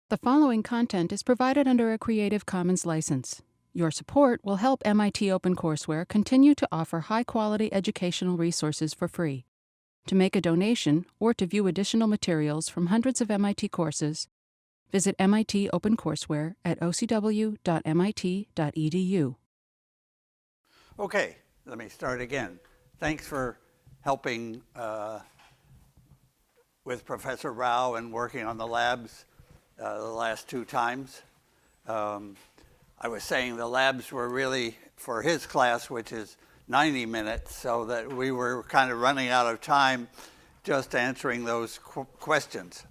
The following content is provided under a Creative Commons license. Your support will help MIT OpenCourseware continue to offer high-quality educational resources for free. To make a donation or to view additional materials from hundreds of MIT courses, visit MIT OpenCourseware at ocw.mit.edu. Okay, let me start again. Thanks for helping with Professor Rao and working on the labs the last two times. I was saying the labs were really for his class, which is 90 minutes, so that we were kind of running out of time just answering those questions.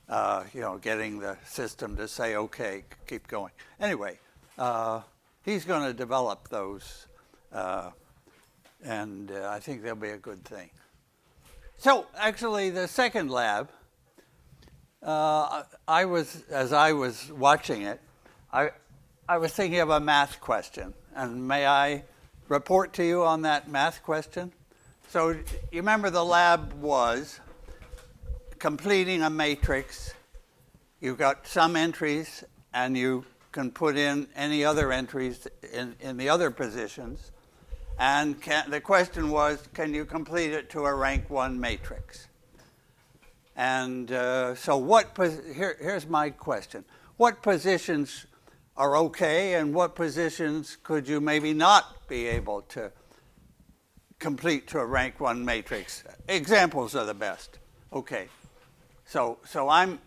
Getting the system to say, okay, keep going. Anyway, he's going to develop those, and I think they'll be a good thing. So actually, the second lab, as I was watching it, I was thinking of a math question, and may I report to you on that math question? So you remember the lab was completing a matrix. You've got some entries, and you can put in any other entries in the other positions. And the question was, can you complete it to a rank 1 matrix? And so here's my question. What positions are okay, and what positions could you maybe not be able to complete to a rank 1 matrix? Examples are the best. Okay. So I'm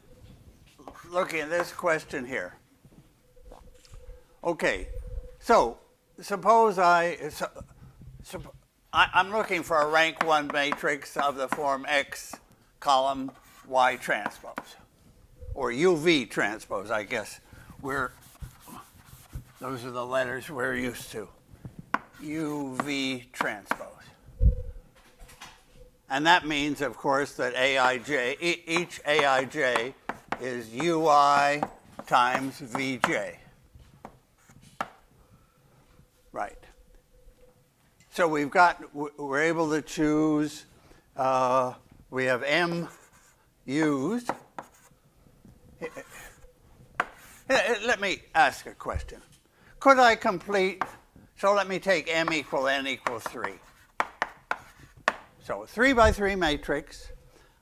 looking at this question here. Okay. So suppose I'm looking for a rank 1 matrix of the form X column Y transpose, or UV transpose, I guess. Those are the letters we're used to. UV transpose. And that means, of course, that each Aij is UI times Vj. Right. So we're able to choose, we have M used. Let me ask a question. Could I complete, so let me take M equal N equals 3. So a 3 by 3 matrix.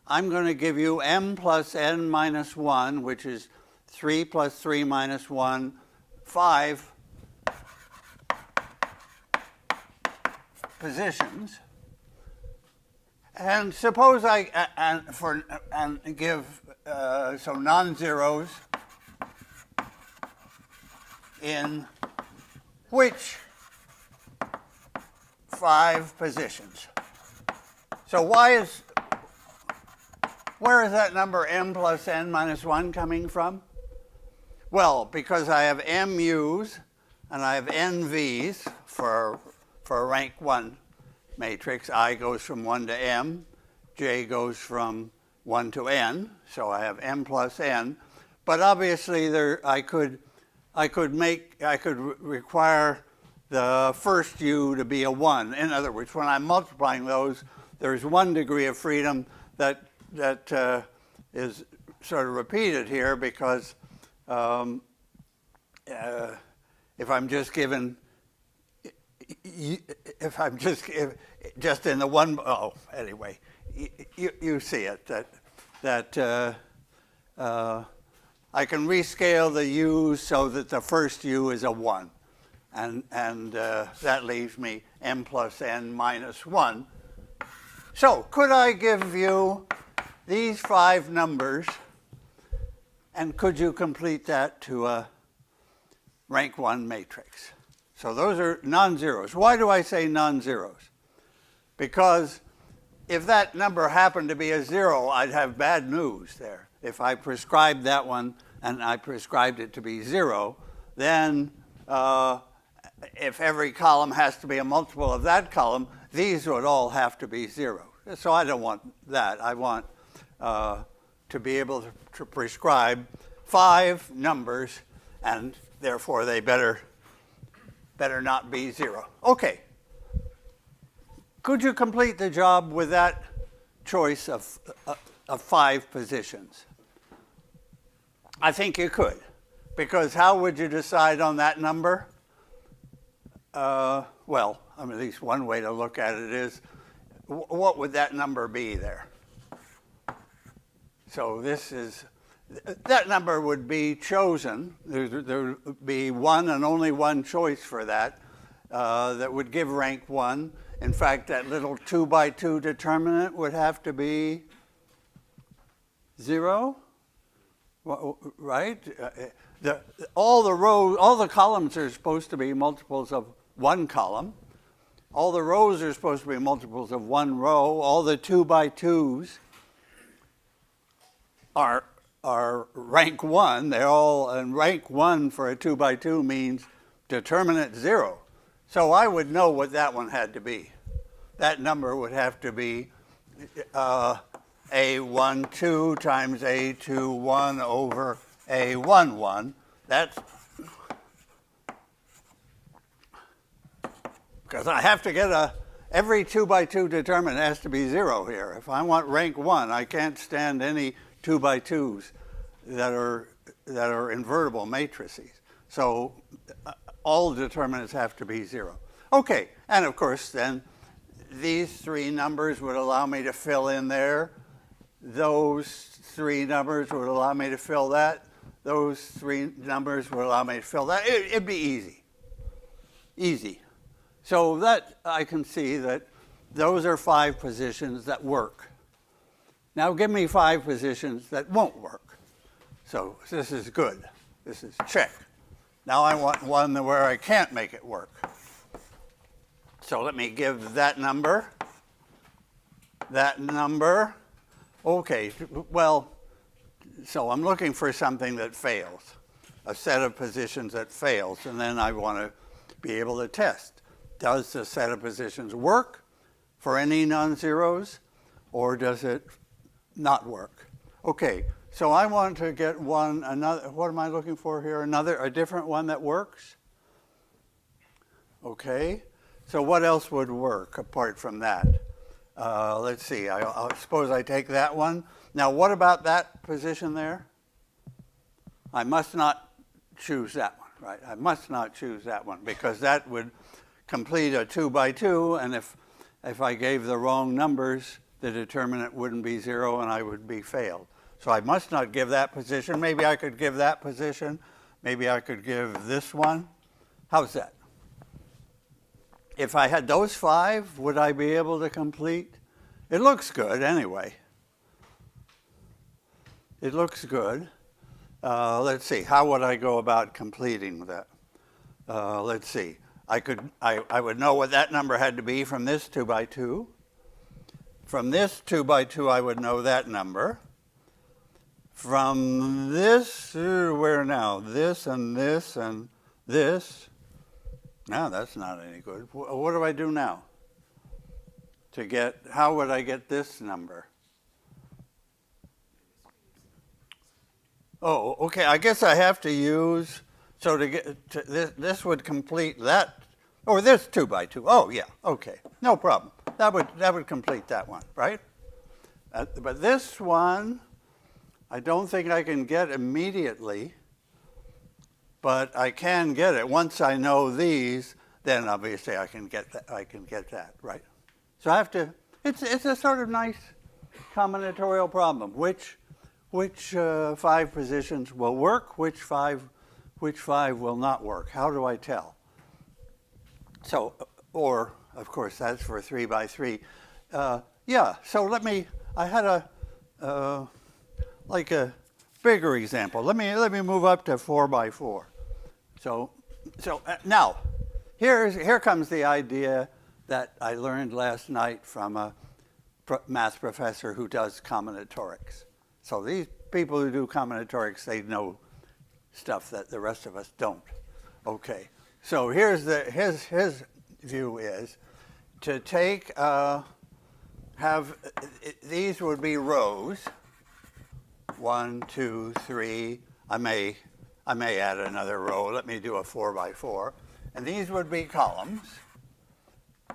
I'm going to give you M plus N minus 1, which is 3 plus 3 minus 1, 5 positions. And suppose give non-zeros in which 5 positions? So where is that number M plus N minus 1 coming from? Well, because I have M U's and I have N V's for a rank 1 matrix. I goes from 1 to M, J goes from 1 to N, so I have M plus N. But obviously I could require the first U to be a 1. In other words, when I'm multiplying those, there's 1 degree of freedom that is sort of repeated here, because if I'm just given, just in the one, anyway, you see it, that I can rescale the U's so that the first U is a 1. And that leaves me M plus N minus 1. So could I give you these 5 numbers, and could you complete that to a rank 1 matrix? So those are non-zeros. Why do I say non-zeros? Because if that number happened to be a 0, I'd have bad news there. If I prescribed that one and I prescribed it to be 0, then if every column has to be a multiple of that column, these would all have to be 0. So I don't want that. I want to be able to prescribe 5 numbers, and therefore they better not be 0. Okay. Could you complete the job with that choice of 5 positions? I think you could, because how would you decide on that number? Well, I mean, at least one way to look at it is, what would that number be there? So this is, that number would be chosen. There would be one and only one choice for that, that would give rank 1. In fact, that little 2 by 2 determinant would have to be 0, right? All the rows, all the columns are supposed to be multiples of one column. All the rows are supposed to be multiples of one row. All the 2 by 2s are rank 1. They're all, and rank 1 for a 2 by 2 means determinant 0. So I would know what that one had to be. That number would have to be A12 times A21 over A11. That's because I have to get every 2 by 2 determinant has to be 0 here. If I want rank 1, I can't stand any 2 by 2s that are invertible matrices. So all determinants have to be 0. Okay, and of course then these 3 numbers would allow me to fill in there. Those 3 numbers would allow me to fill that. Those 3 numbers would allow me to fill that. It'd be easy. Easy. So that I can see that those are 5 positions that work. Now give me 5 positions that won't work. So this is good. This is check. Now I want one where I can't make it work. So let me give that number. That number. Okay, well, so I'm looking for something that fails, a set of positions that fails, and then I want to be able to test. Does the set of positions work for any non-zeros, or does it not work? Okay, so I want to get another, what am I looking for here? A different one that works? Okay, so what else would work apart from that? Let's see, I'll suppose I take that one. Now what about that position there? I must not choose that one, right? I must not choose that one because that would complete a 2 by 2, and if I gave the wrong numbers, the determinant wouldn't be 0 and I would be failed. So I must not give that position. Maybe I could give that position. Maybe I could give this one. How's that? If I had those 5, would I be able to complete? It looks good anyway. It looks good. Let's see, how would I go about completing that? Let's see. I would know what that number had to be from this 2 by 2. From this 2 by 2, I would know that number. From this, where now? This and this and this. No, that's not any good. What do I do now? To get, how would I get this number? Oh, okay, I guess I have to use, so to get to this would complete that, or this 2 by 2. Oh, yeah, okay, no problem. That would complete that one, right? But this one, I don't think I can get immediately, but I can get it. Once I know these, then obviously I can get that, right? So I have to, it's a sort of nice combinatorial problem. Which 5 positions will work, which five will not work? How do I tell? So, or of course that's for 3 by 3. Yeah, so I had like a bigger example. Let me move up to 4 by 4. So now, here comes the idea that I learned last night from a math professor who does combinatorics. So these people who do combinatorics, they know stuff that the rest of us don't. Okay, so here's his view is to take these would be rows. 1, 2, 3. I may add another row. Let me do a 4 by 4, and these would be columns.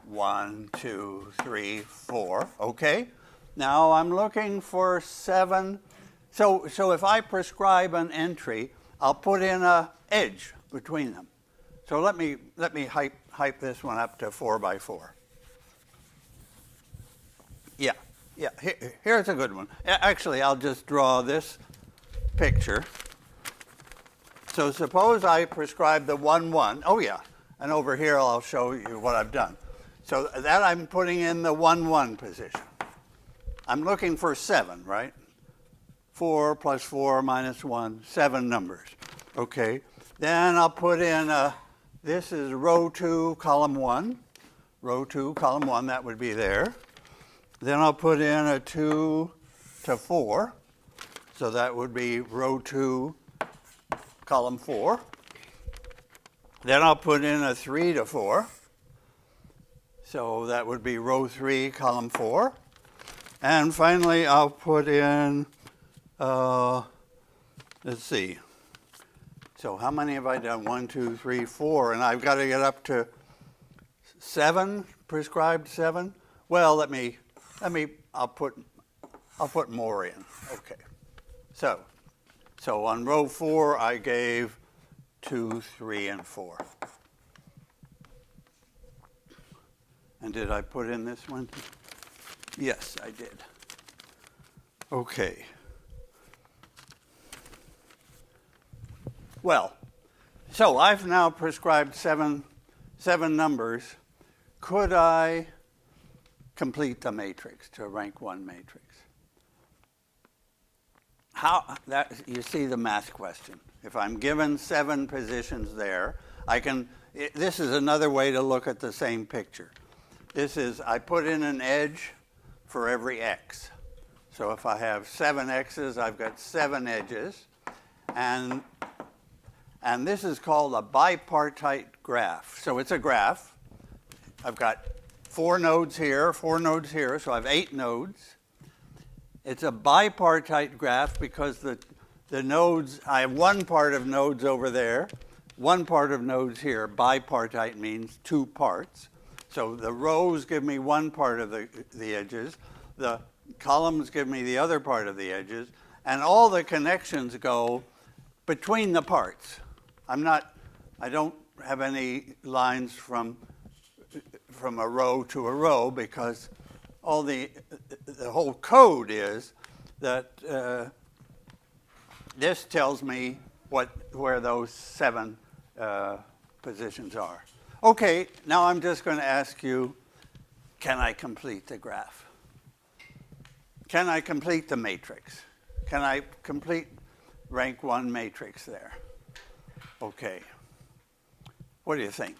1, 2, 3, 4. Okay. Now I'm looking for 7 So if I prescribe an entry, I'll put in an edge between them. So let me hype this one up to 4 by 4. Yeah. Here's a good one. Actually, I'll just draw this picture. So suppose I prescribe the 1, 1. Oh, yeah. And over here, I'll show you what I've done. So that I'm putting in the 1, 1 position. I'm looking for 7, right? 4 plus 4 minus 1, 7 numbers. Okay. Then I'll put in, this is row 2, column 1. Row 2, column 1, that would be there. Then I'll put in a 2 to 4. So that would be row 2, column 4. Then I'll put in a 3 to 4. So that would be row 3, column 4. And finally, I'll put in, let's see. So how many have I done? 1, 2, 3, 4. And I've got to get up to 7, prescribed 7. Well, I'll put more in. Okay. So on row 4, I gave 2, 3, and 4. And did I put in this one? Yes, I did. Okay. Well, so I've now prescribed seven numbers. Could I complete the matrix to a rank 1 matrix? You see the math question. If I'm given 7 positions there, this is another way to look at the same picture. This is, I put in an edge for every x. So if I have 7 x's, I've got 7 edges. And this is called a bipartite graph. So it's a graph. I've got 4 nodes here, 4 nodes here, so I have 8 nodes. It's a bipartite graph because the nodes, I have one part of nodes over there, one part of nodes here. Bipartite means 2 parts. So the rows give me one part of the edges, the columns give me the other part of the edges, and all the connections go between the parts. I don't have any lines from a row to a row because the whole code is that this tells me where those 7 positions are. Okay, now I'm just going to ask you, can I complete the graph? Can I complete the matrix? Can I complete rank 1 matrix there? Okay. What do you think?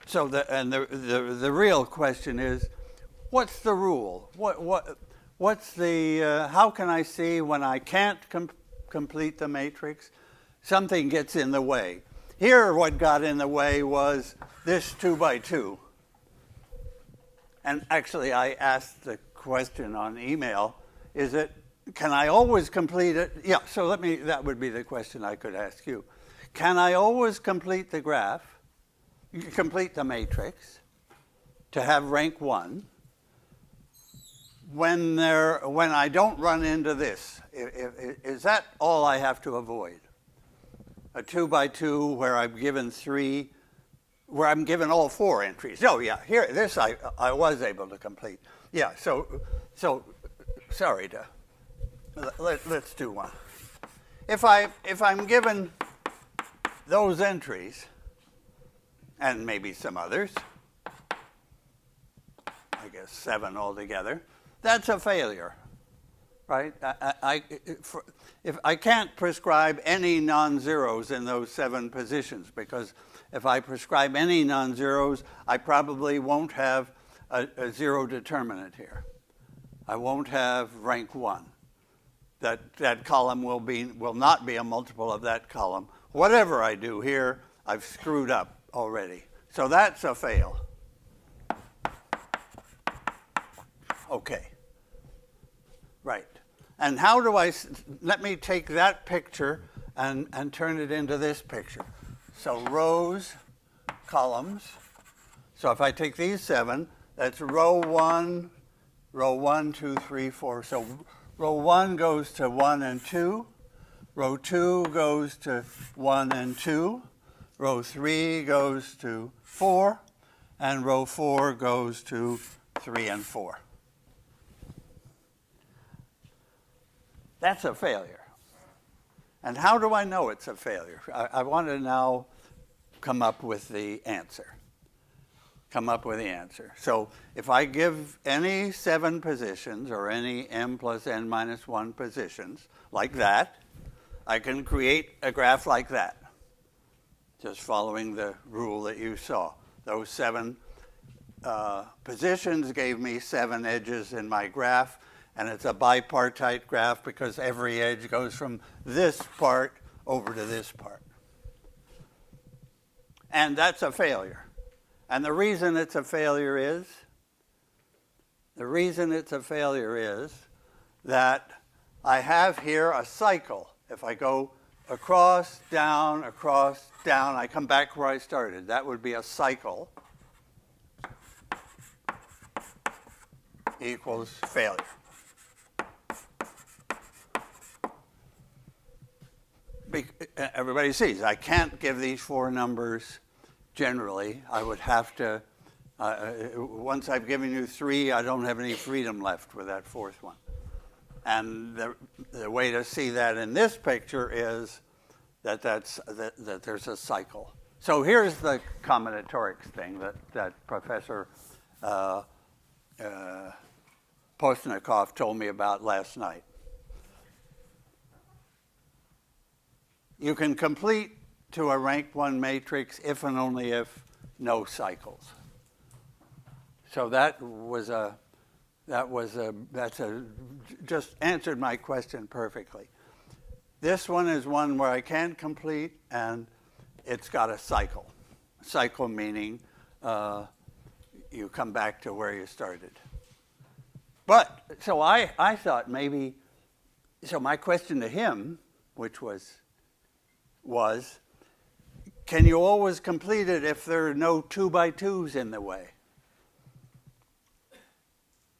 So the real question is, what's the rule? What's the how can I see when I can't complete the matrix? Something gets in the way. Here, what got in the way was this 2 by 2. And actually, I asked the question on email: can I always complete it? Yeah. So that would be the question I could ask you. Can I always complete the graph? Complete the matrix to have rank 1 when I don't run into this? Is that all I have to avoid? A 2 by 2 where I'm given 3, where I'm given all 4 entries. Oh yeah, here this I was able to complete. Yeah. So sorry to let's do one. If I'm given those entries, and maybe some others, I guess 7 altogether, that's a failure, right? If I can't prescribe any non-zeros in those 7 positions, because if I prescribe any non-zeros, I probably won't have a 0 determinant here. I won't have rank 1. That column will not be a multiple of that column. Whatever I do here, I've screwed up already. So that's a fail. Okay. Right. And how do let me take that picture and turn it into this picture. So rows, columns. So if I take these 7, that's row 1, 2, 3, 4. So row 1 goes to 1 and 2. Row 2 goes to 1 and 2. Row 3 goes to 4. And row 4 goes to 3 and 4. That's a failure. And how do I know it's a failure? I want to now come up with the answer. So if I give any 7 positions or any m plus n minus 1 positions like that, I can create a graph like that, just following the rule that you saw. Those 7 positions gave me 7 edges in my graph, and it's a bipartite graph because every edge goes from this part over to this part. And that's a failure. And the reason it's a failure is that I have here a cycle. If I go across, down, I come back where I started. That would be a cycle equals failure. Everybody sees I can't give these 4 numbers generally. I would have to, once I've given you 3, I don't have any freedom left with that 4th one. And the way to see that in this picture is that there's a cycle. So here's the combinatorics thing that Professor Postnikov told me about last night. You can complete to a rank 1 matrix if and only if no cycles. So just answered my question perfectly. This one is one where I can complete, and it's got a cycle. Cycle meaning you come back to where you started. But so I thought maybe. So my question to him, which was, can you always complete it if there are no 2x2s in the way?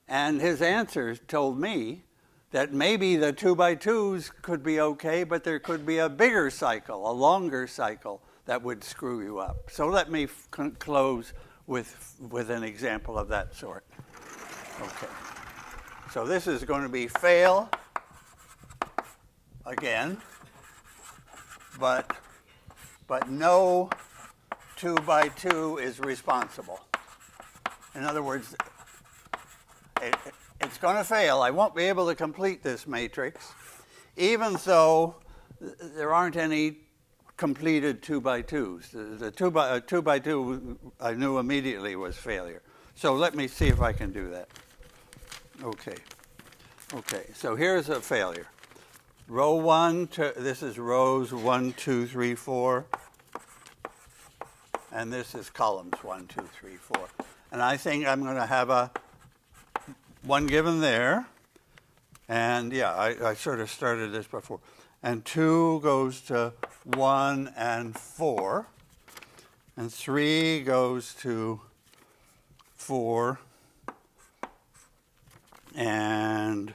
And his answers told me that maybe the 2x2s could be okay, but there could be a bigger cycle, a longer cycle that would screw you up. So let me close with an example of that sort. Okay. So this is going to be fail again, but no 2x2 is responsible. In other words, it's going to fail. I won't be able to complete this matrix, even though there aren't any completed 2x2s. The 2x2 I knew immediately was failure. So let me see if I can do that. Okay, so here's a failure. Row 1, this is rows 1, 2, 3, 4. And this is columns 1, 2, 3, 4. And I think I'm going to have one given there. And yeah, I sort of started this before. And 2 goes to 1 and 4. And 3 goes to 4. And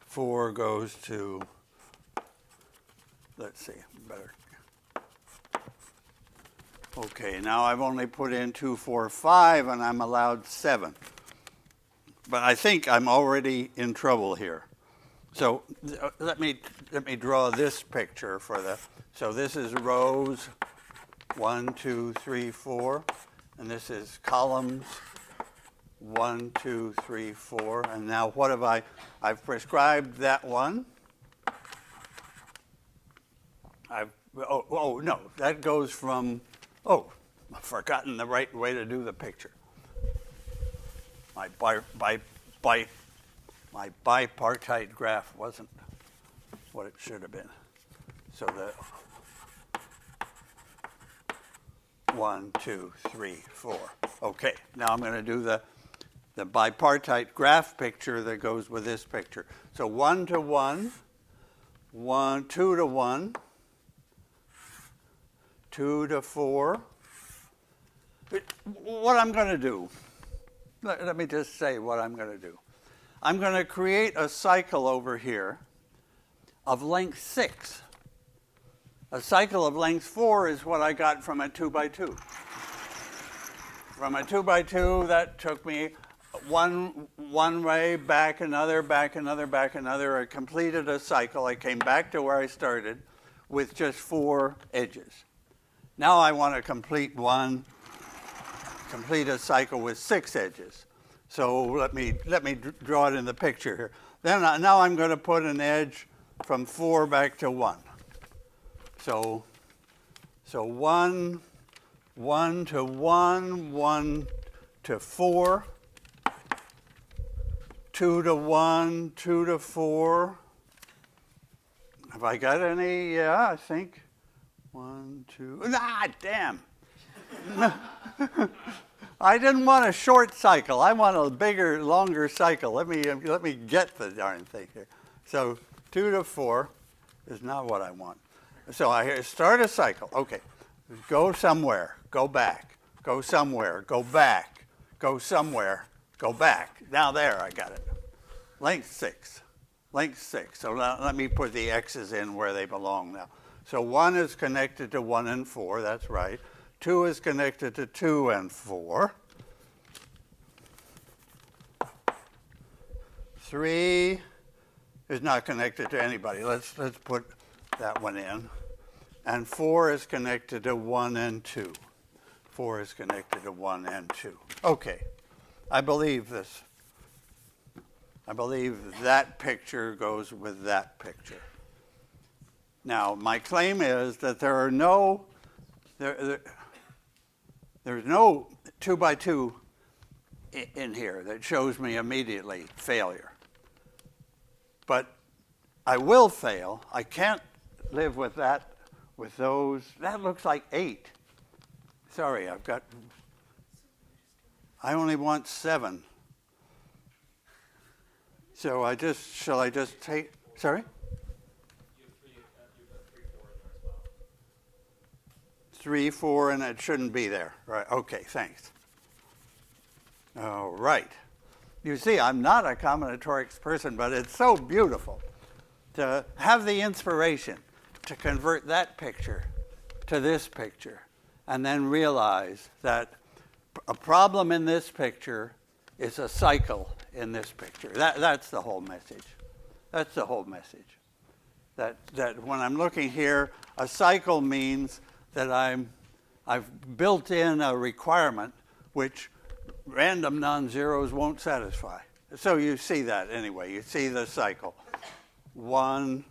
4 goes to, let's see, better. Okay, now I've only put in 2, 4, 5, and I'm allowed 7. But I think I'm already in trouble here. So let me draw this picture for so this is rows 1, 2, 3, 4, and this is columns 1, 2, 3, 4. And now what have I've prescribed that one. Oh no, that goes from, I've forgotten the right way to do the picture. My bipartite graph wasn't what it should have been. So the 1, 2, 3, 4. Okay, now I'm going to do the bipartite graph picture that goes with this picture. So 1 to 1, 2 to 1, 2 to 4. What I'm going to do, let me just say what I'm going to do. I'm going to create a cycle over here of length 6. A cycle of length 4 is what I got from a 2x2. From a 2x2, that took me one way, back another, back another, back another. I completed a cycle. I came back to where I started with just 4 edges. Now I want to complete a cycle with 6 edges. So let me draw it in the picture here. Then now I'm going to put an edge from 4 back to 1. So 1 to 1, 1 to 4, 2 to 1, 2 to 4. Have I got any? Yeah, I think. 1, 2. Ah, damn. I didn't want a short cycle. I want a bigger, longer cycle. Let me get the darn thing here. So 2 to 4 is not what I want. So I start a cycle. Okay, go somewhere, go back, go somewhere, go back, go somewhere, go back. Now there, I got it. Length 6. Length 6. So now let me put the x's in where they belong now. So 1 is connected to 1 and 4. That's right. 2 is connected to 2 and 4. 3 is not connected to anybody. Let's put that one in. And 4 is connected to 1 and 2. 4 is connected to 1 and 2. Okay, I believe this. I believe that picture goes with that picture. Now, my claim is that there's no 2x2 in here that shows me immediately failure. But I will fail. I can't live with that, with those. That looks like 8. Sorry, I only want 7. So shall I just take, sorry? You've got 3, 4 in there as well. 3, 4, and it shouldn't be there. Right, okay, thanks. All right. You see, I'm not a combinatorics person, but it's so beautiful to have the inspiration to convert that picture to this picture and then realize that a problem in this picture is a cycle in this picture. That's the whole message. That's the whole message. That when I'm looking here, a cycle means that I've built in a requirement which random non-zeros won't satisfy. So you see that anyway. You see the cycle. 1,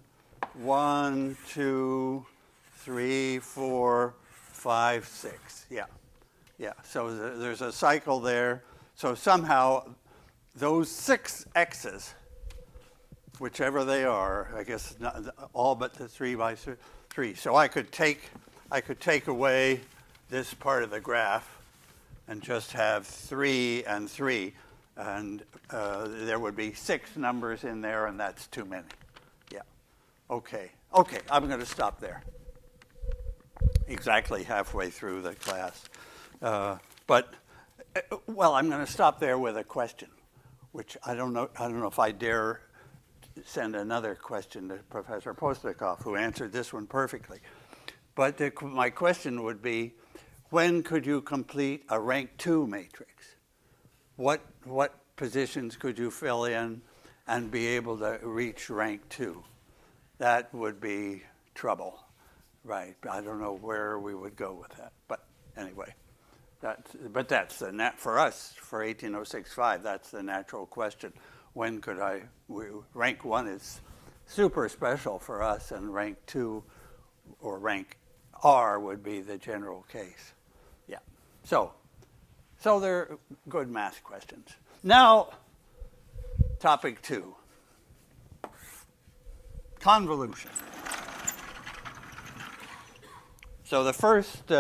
2, 3, 4, 5, 6. Yeah. So there's a cycle there. So somehow those 6 x's, whichever they are, I guess not, all but the 3 by 3. So I could take away this part of the graph and just have 3 and 3, and there would be 6 numbers in there, and that's too many. Yeah. Okay, I'm going to stop there. Exactly halfway through the class. But I'm going to stop there with a question, which I don't know if I dare send another question to Professor Postnikoff, who answered this one perfectly. But my question would be, when could you complete a rank 2 matrix? What positions could you fill in and be able to reach rank 2? That would be trouble, right? I don't know where we would go with that. But anyway, that's the for us, for 18065, that's the natural question. When could rank 1 is super special for us, and rank 2 or rank R would be the general case. Yeah. So they're good math questions. Now, topic 2. Convolution. So the first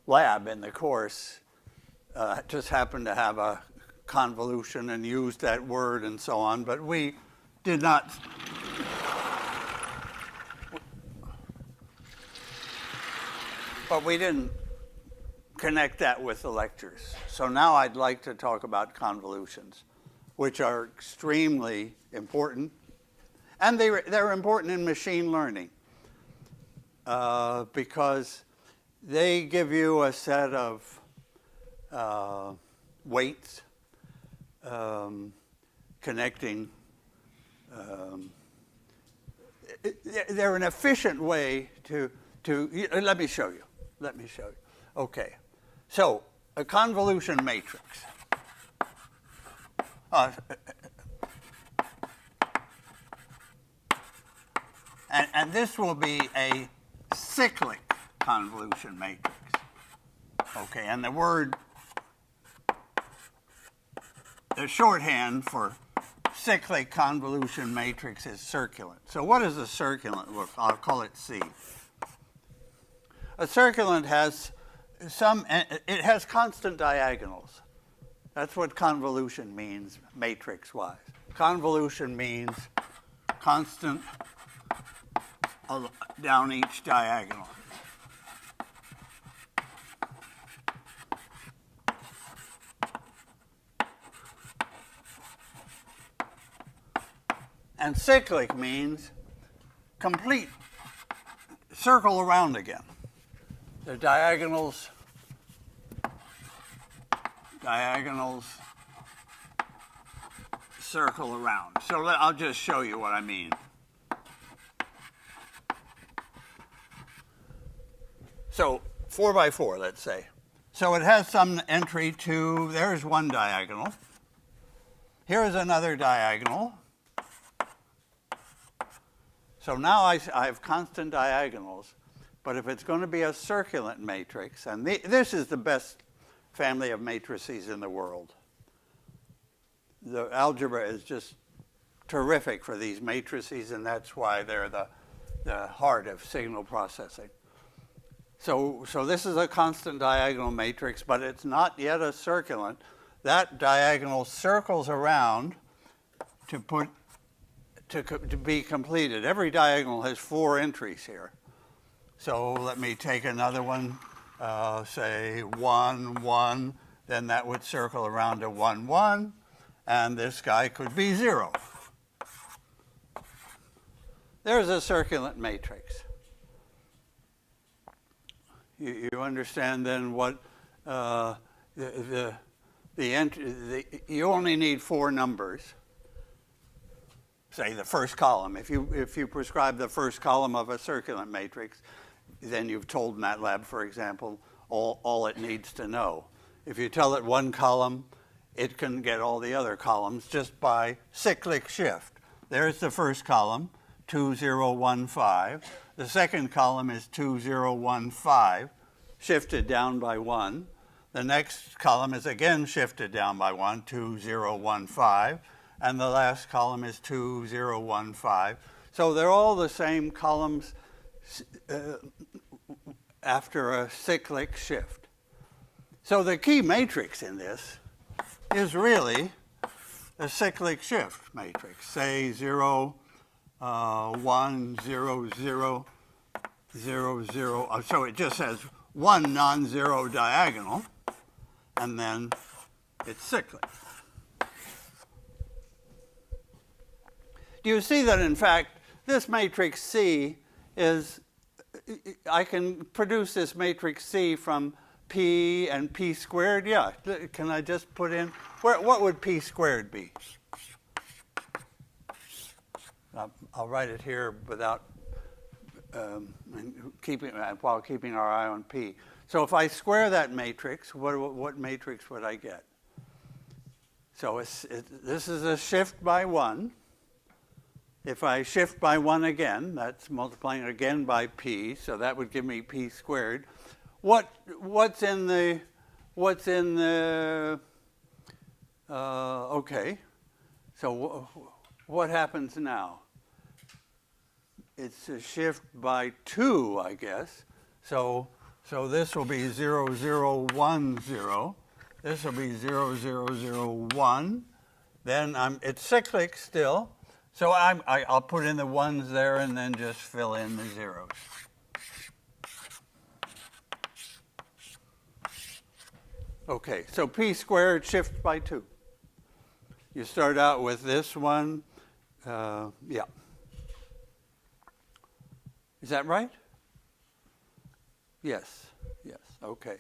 lab in the course just happened to have a convolution and used that word and so on, but we did not. But we didn't connect that with the lectures. So now I'd like to talk about convolutions, which are extremely important. And they're important in machine learning because they give you a set of weights connecting. They're an efficient way to let me show you. Okay, so a convolution matrix. And this will be a cyclic convolution matrix. Okay, and the shorthand for cyclic convolution matrix is circulant. So what does a circulant look? I'll call it C. A circulant has it has constant diagonals. That's what convolution means matrix-wise. Convolution means constant down each diagonal. And cyclic means complete circle around again. The diagonals circle around. So I'll just show you what I mean. So 4 by 4, let's say. So it has some entry to, there's one diagonal. Here's another diagonal. So now I have constant diagonals, but if it's going to be a circulant matrix, and this is the best family of matrices in the world. The algebra is just terrific for these matrices, and that's why they're the heart of signal processing. So this is a constant diagonal matrix, but it's not yet a circulant. That diagonal circles around to be completed. Every diagonal has 4 entries here. So let me take another one, say 1, 1, then that would circle around to 1, 1, and this guy could be 0. There's a circulant matrix. You understand then what you only need 4 numbers. Say the first column. If you prescribe the first column of a circulant matrix, then you've told MATLAB, for example, all it needs to know. If you tell it one column, it can get all the other columns just by cyclic shift. There's the first column, 2, 0, 1, 5. The second column is 2, 0, 1, 5, shifted down by 1. The next column is again shifted down by 1, 2, 0, 1, 5. And the last column is 2, 0, 1, 5. So they're all the same columns after a cyclic shift. So the key matrix in this is really a cyclic shift matrix. Say 0, 1, 0, 0, 0, 0. So it just has one non-zero diagonal, and then it's cyclic. Do you see that, in fact, this matrix C is, I can produce this matrix C from P and P squared? Yeah, can I just put in, what would P squared be? I'll write it here without while keeping our eye on P. So if I square that matrix, what matrix would I get? So this is a shift by 1. If I shift by 1 again, that's multiplying again by P, so that would give me P squared. What's in the okay, so what happens now? It's a shift by 2, I guess. So this will be 0, 0, 1, 0. This will be 0, 0, 0, 1. Then it's cyclic still. So I'll put in the 1s there and then just fill in the 0s. Okay, so p squared shift by 2. You start out with this one. Yeah. Is that right? Yes. Yes. Okay.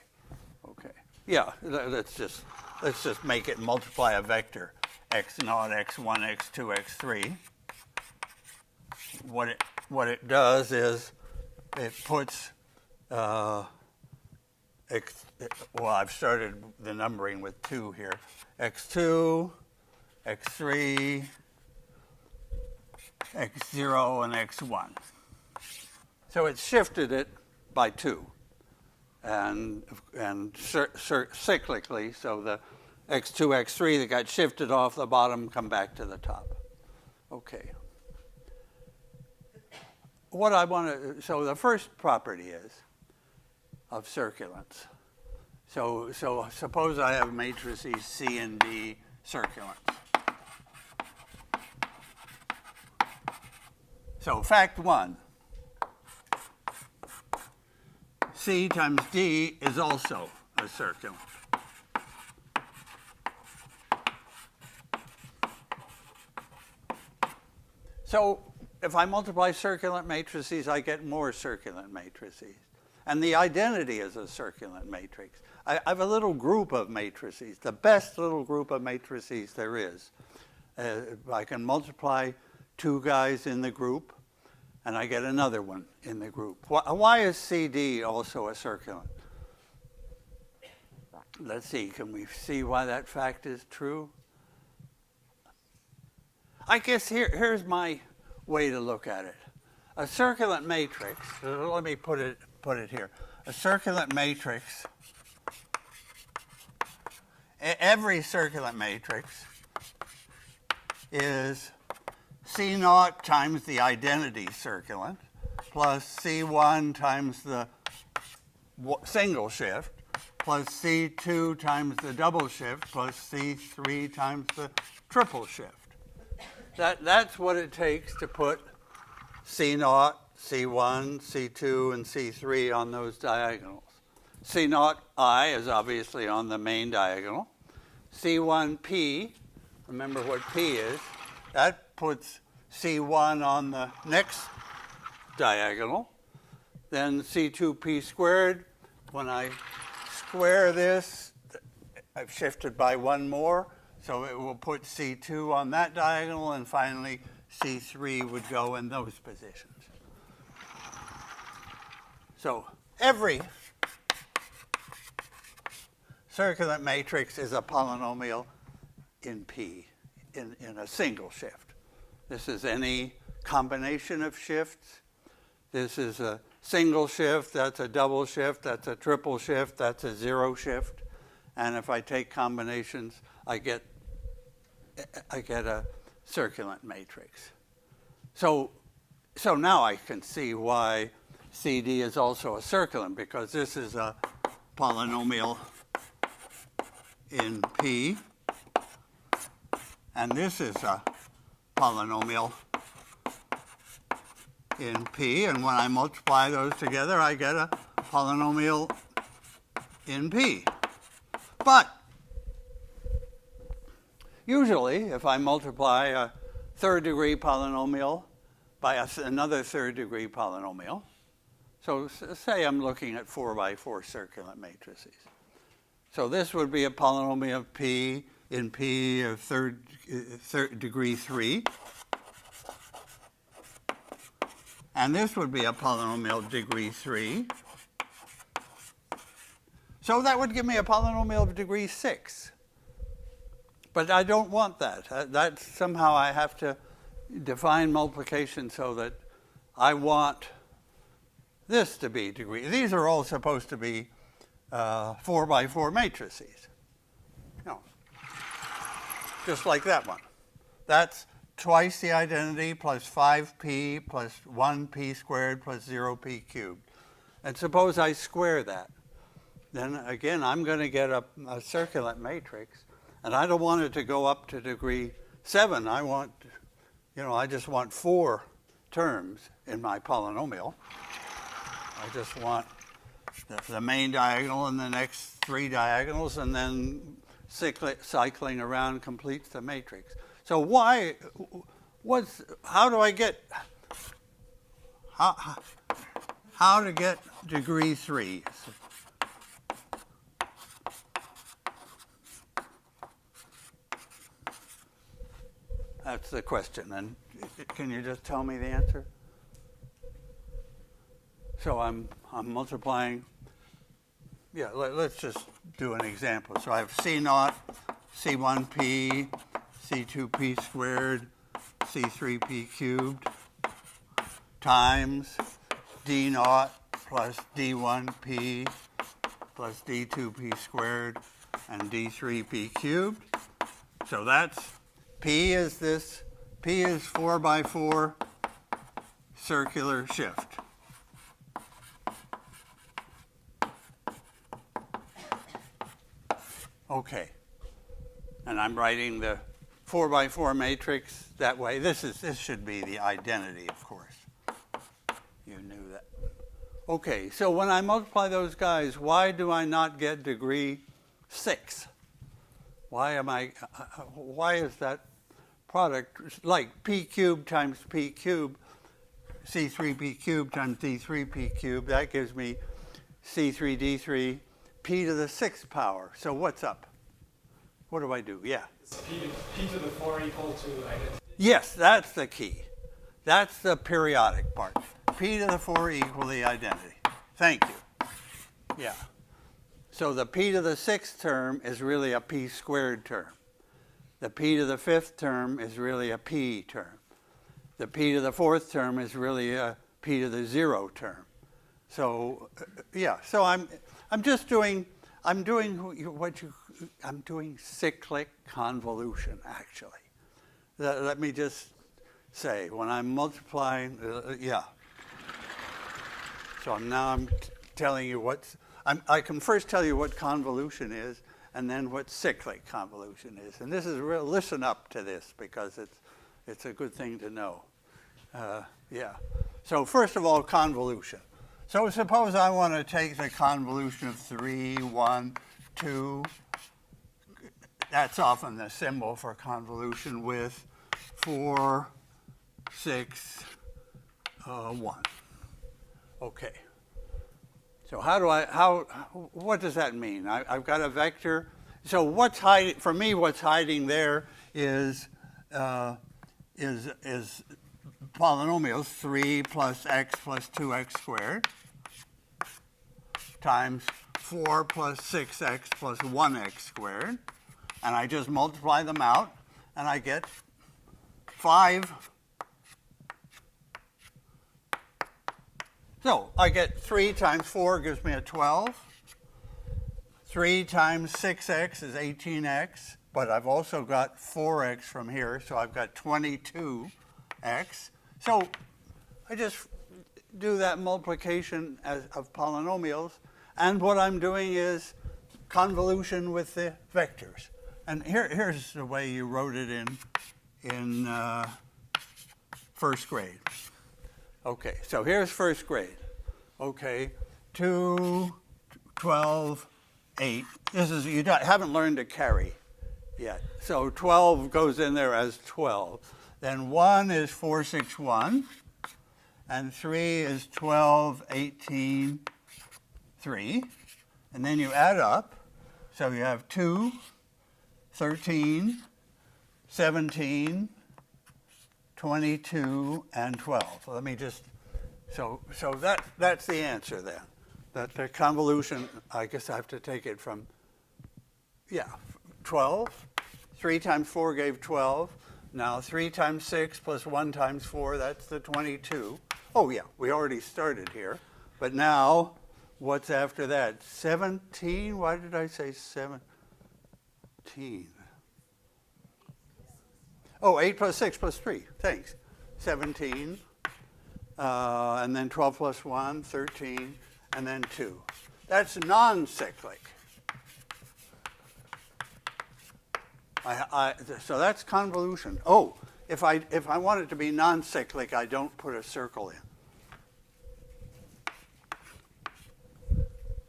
Okay. Yeah. Let's just make it multiply a vector, x naught, x1, x2, x3. What it does is it puts well, I've started the numbering with 2 here. x2, x3, x0, and x1. So it's shifted it by 2, and cyclically, so the x2, x3 that got shifted off the bottom come back to the top. Okay. What I want to, so the first property is of circulants. So suppose I have matrices C and D circulants. So fact 1, C times D is also a circulant. So if I multiply circulant matrices, I get more circulant matrices. And the identity is a circulant matrix. I have a little group of matrices, the best little group of matrices there is. I can multiply 2 guys in the group, and I get another one in the group. Why is CD also a circulant? Let's see, can we see why that fact is true? I guess here's my way to look at it. A circulant matrix, let me put it here. A circulant matrix, every circulant matrix is C naught times the identity circulant plus C1 times the single shift plus C2 times the double shift plus C3 times the triple shift. That's what it takes to put C naught, C1, C2, and C3 on those diagonals. C naught I is obviously on the main diagonal. C1P, remember what P is, that puts C1 on the next diagonal. Then C2P squared, when I square this, I've shifted by 1 more, so it will put C2 on that diagonal, and finally C3 would go in those positions. So every circulant matrix is a polynomial in P, in a single shift. This is any combination of shifts. This is a single shift, that's a double shift, that's a triple shift, that's a 0 shift. And if I take combinations, I get a circulant matrix. So now I can see why CD is also a circulant, because this is a polynomial in P, and this is a polynomial in P, and when I multiply those together, I get a polynomial in P. But usually, if I multiply a third-degree polynomial by another third-degree polynomial, so say I'm looking at 4x4 circulant matrices. So this would be a polynomial of P in P of third degree 3. And this would be a polynomial of degree 3. So that would give me a polynomial of degree 6. But I don't want that. That somehow I have to define multiplication so that I want this to be degree. These are all supposed to be 4x4 matrices. You know, just like that one. That's twice the identity plus 5p plus 1p squared plus 0p cubed. And suppose I square that. Then again, I'm going to get a circulant matrix, and I don't want it to go up to degree 7. I want, I just want 4 terms in my polynomial. I just want the main diagonal and the next three diagonals, and then cycling around completes the matrix. So how do I get, how to get degree 3? That's the question. And can you just tell me the answer? So I'm multiplying. Yeah, let's just do an example. So I have C0, C1p, C2p squared, C3p cubed times D0 plus D1p plus D2p squared and D3p cubed. So that's P is this. P is 4 by 4 circular shift. Okay. And I'm writing the 4 by 4 matrix that way. This should be the identity, of course. You knew that. Okay, so when I multiply those guys, why do I not get degree 6? Why is that product like P cubed times P cubed, C3P cubed times D3P cubed, that gives me C3D3, P to the 6th power. So what's up? What do I do? Yeah. Is P to the 4 equal to identity? Yes, that's the key. That's the periodic part. P to the 4 equal the identity. Thank you. Yeah. So the P to the 6th term is really a P squared term. The P to the 5th term is really a P term. The P to the 4th term is really a P to the 0 term. So yeah, so I'm doing cyclic convolution, actually. Let me just say, when I'm multiplying, yeah. So now I'm telling you I can first tell you what convolution is, and then what cyclic convolution is. And this is real. Listen up to this, because it's a good thing to know. Yeah. So first of all, convolution. So suppose I want to take the convolution of 3, 1, 2. That's often the symbol for convolution with 4, 6, 1. Okay. So what does that mean? I've got a vector. So what's hiding, for me, what's hiding there is polynomials, 3 plus x plus 2x squared times 4 plus 6x plus 1x squared. And I just multiply them out, and I get 5. So I get 3 times 4 gives me a 12. 3 times 6x is 18x, but I've also got 4x from here, so I've got 22x. So I just do that multiplication of polynomials, and what I'm doing is convolution with the vectors. And here's the way you wrote it in first grade. Okay, so here's first grade. Okay, 2, 12, 8. This is, you haven't learned to carry yet. So 12 goes in there as 12. Then 1 is 4, 6, 1. And 3 is 12, 18, 3. And then you add up. So you have 2, 13, 17, 22, and 12. Let me just, so that's the answer then. That the convolution, I guess I have to take it from, yeah, 12. 3 times 4 gave 12. Now 3 times 6 plus 1 times 4, that's the 22. Oh yeah, we already started here. But now, what's after that? 17? Why did I say 17? Oh, 8 plus 6 plus 3. Thanks. 17. And then 12 plus 1, 13. And then 2. That's non-cyclic. So that's convolution. Oh, if I want it to be non-cyclic, I don't put a circle in.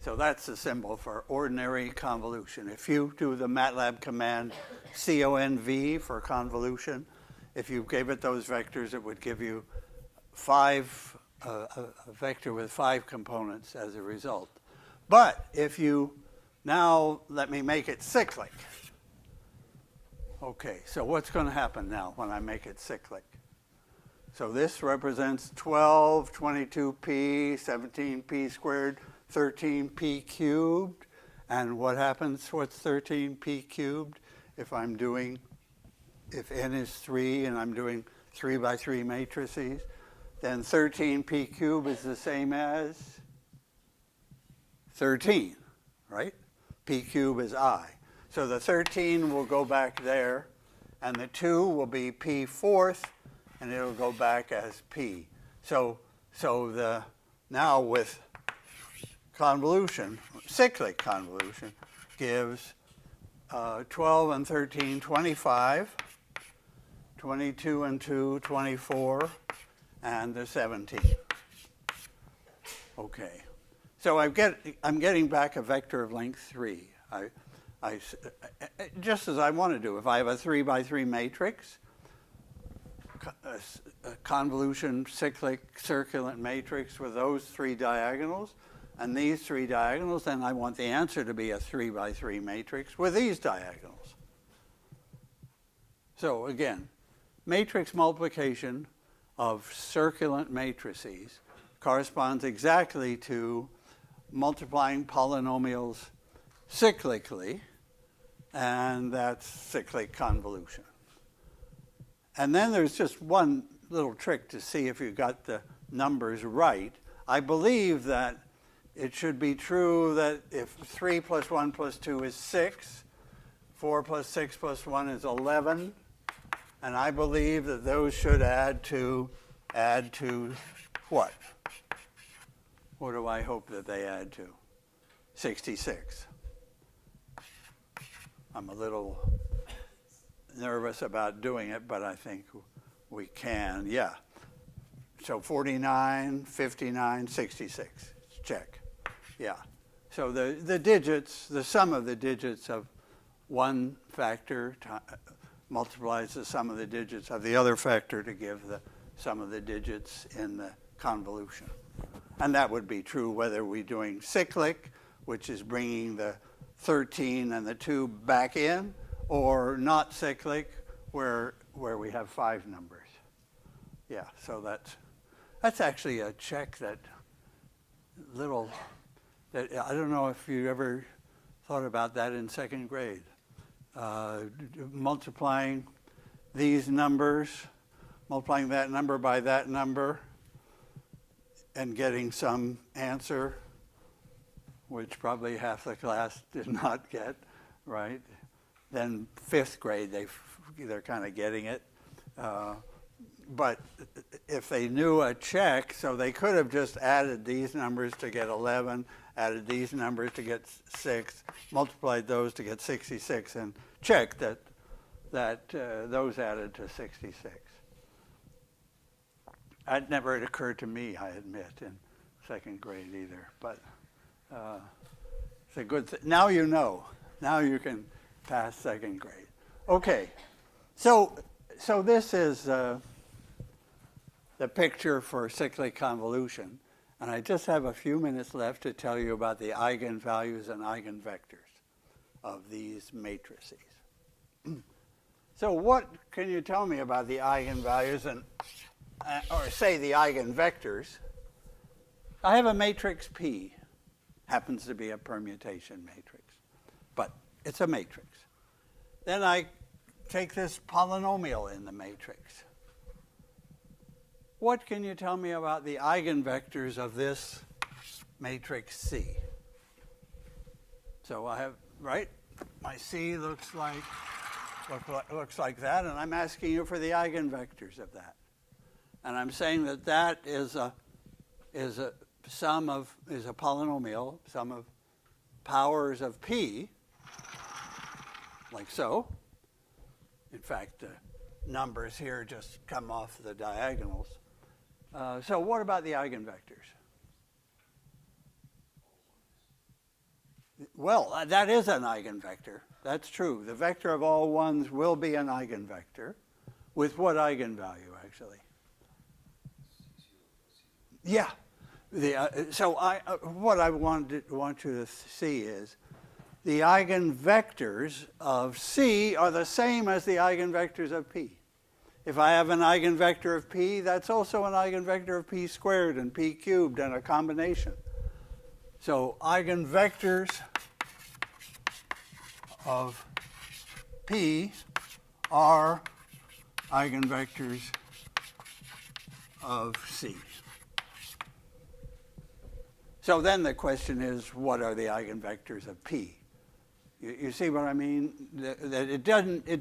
So that's the symbol for ordinary convolution. If you do the MATLAB command conv for convolution, if you gave it those vectors, it would give you a vector with 5 components as a result. But if you now let me make it cyclic. Okay, so what's going to happen now when I make it cyclic? So this represents 12, 22p, 17p squared, 13p cubed. And what happens? What's 13p cubed if n is 3 and I'm doing 3 by 3 matrices? Then 13p cubed is the same as 13, right? P cubed is I. So the 13 will go back there, and the 2 will be p fourth, and it'll go back as p. So now with convolution, cyclic convolution, gives 12 and 13, 25, 22 and 2, 24, and the 17. Okay. So I'm getting back a vector of length 3. Just as I want to do. If I have a 3 by 3 matrix, a convolution, cyclic, circulant matrix with those 3 diagonals and these 3 diagonals, then I want the answer to be a 3 by 3 matrix with these diagonals. So again, matrix multiplication of circulant matrices corresponds exactly to multiplying polynomials cyclically, and that's cyclic convolution. And then there's just one little trick to see if you got the numbers right. I believe that it should be true that if 3 plus 1 plus 2 is 6, 4 plus 6 plus 1 is 11, and I believe that those should add to what? What do I hope that they add to? 66. I'm a little nervous about doing it, but I think we can. Yeah. So 49, 59, 66. Check. Yeah. So the digits, the sum of the digits of one factor multiplies the sum of the digits of the other factor to give the sum of the digits in the convolution. And that would be true whether we're doing cyclic, which is bringing the 13 and the 2 back in, or not cyclic, where we have 5 numbers. Yeah, so that's actually a check that I don't know if you ever thought about that in 2nd grade. Multiplying these numbers, multiplying that number by that number, and getting some answer, which probably half the class did not get, right? Then 5th grade, they're kind of getting it. But if they knew a check, so they could have just added these numbers to get 11, added these numbers to get 6, multiplied those to get 66, and checked that those added to 66. That never had occurred to me, I admit, in 2nd grade either. But it's a good thing. Now you know. Now you can pass 2nd grade. Okay. So this is the picture for cyclic convolution. And I just have a few minutes left to tell you about the eigenvalues and eigenvectors of these matrices. So what can you tell me about the eigenvalues or say the eigenvectors? I have a matrix P. Happens to be a permutation matrix, but it's a matrix. Then I take this polynomial in the matrix. What can you tell me about the eigenvectors of this matrix C? So I have, right? My C looks like that, and I'm asking you for the eigenvectors of that. And I'm saying that is a polynomial, sum of powers of P, like so. In fact, the numbers here just come off the diagonals. So what about the eigenvectors? Well, that is an eigenvector. That's true. The vector of all ones will be an eigenvector. With what eigenvalue, actually? Yeah. So what I want you to see is the eigenvectors of C are the same as the eigenvectors of P. If I have an eigenvector of P, that's also an eigenvector of P squared and P cubed and a combination. So eigenvectors of P are eigenvectors of C. So then the question is, what are the eigenvectors of P? You see what I mean? That it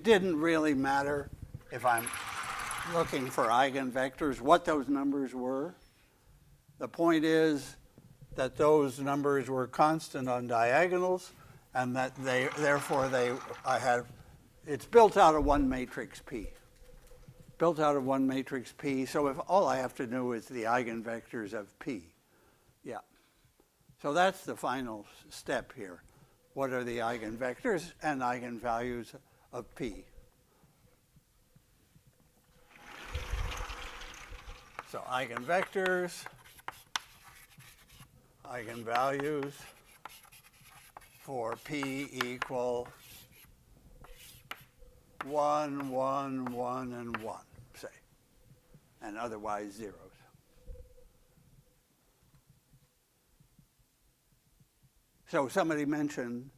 didn't really matter if I'm looking for eigenvectors, what those numbers were. The point is that those numbers were constant on diagonals, and that it's built out of one matrix P. Built out of one matrix P, so if all I have to do is the eigenvectors of P. Yeah. So that's the final step here. What are the eigenvectors and eigenvalues of P? So eigenvectors, eigenvalues for P equal 1, 1, 1, and 1, say, and otherwise zeros. So somebody mentioned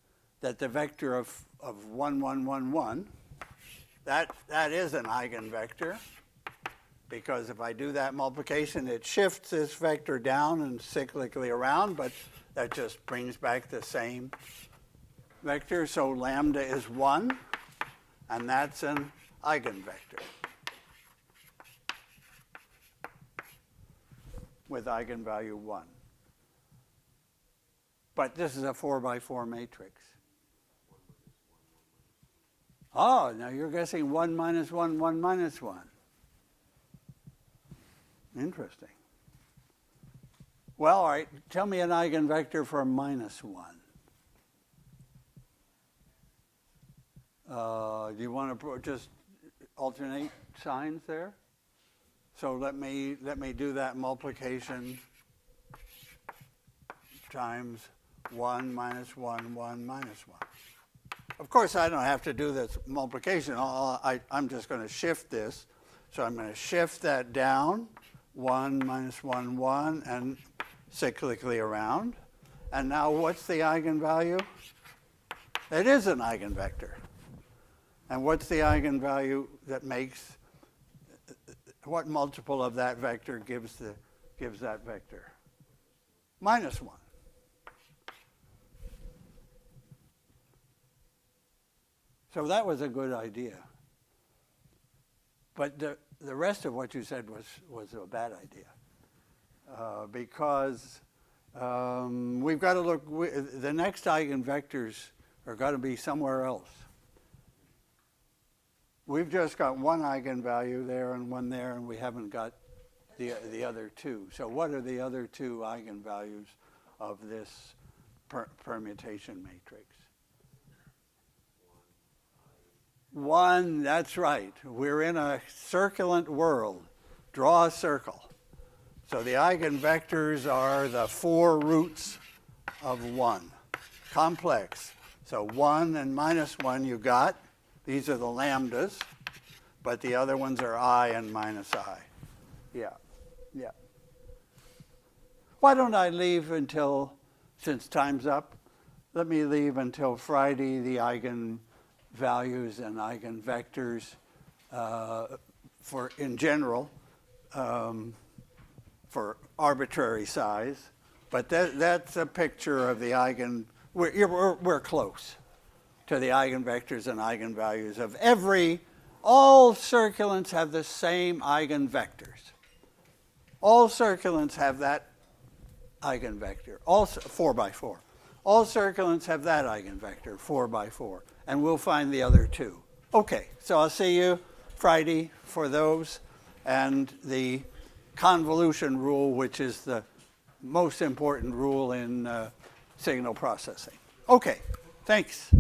that the vector of 1, 1, 1, 1, that is an eigenvector, because if I do that multiplication, it shifts this vector down and cyclically around, but that just brings back the same vector. So lambda is 1, and that's an eigenvector with eigenvalue 1. But this is a 4 by 4 matrix. Oh, now you're guessing 1 minus 1, 1 minus 1. Interesting. Well, all right, tell me an eigenvector for minus 1. Do you want to just alternate signs there? So let me do that multiplication times 1 minus 1, 1 minus 1. Of course, I don't have to do this multiplication. I'm just going to shift this. So I'm going to shift that down, 1 minus 1, 1, and cyclically around. And now what's the eigenvalue? It is an eigenvector. And what's the eigenvalue that makes, what multiple of that vector gives that vector? Minus 1. So that was a good idea. But the rest of what you said was a bad idea. Because we've got to look, the next eigenvectors are going to be somewhere else. We've just got one eigenvalue there and one there, and we haven't got the other two. So what are the other two eigenvalues of this permutation matrix? 1, that's right. We're in a circulant world. Draw a circle. So the eigenvectors are the 4 roots of 1. Complex. So 1 and minus 1 you got. These are the lambdas. But the other ones are I and minus I. Yeah. Yeah. Why don't I leave until, since time's up, let me leave until Friday the eigenvalues and eigenvectors in general for arbitrary size, but that's a picture of the we're close to the eigenvectors and eigenvalues of all circulants have the same eigenvectors. All circulants have that eigenvector, also 4 by 4. All circulants have that eigenvector, 4 by 4, and we'll find the other two. Okay, so I'll see you Friday for those, and the convolution rule, which is the most important rule in signal processing. Okay, thanks.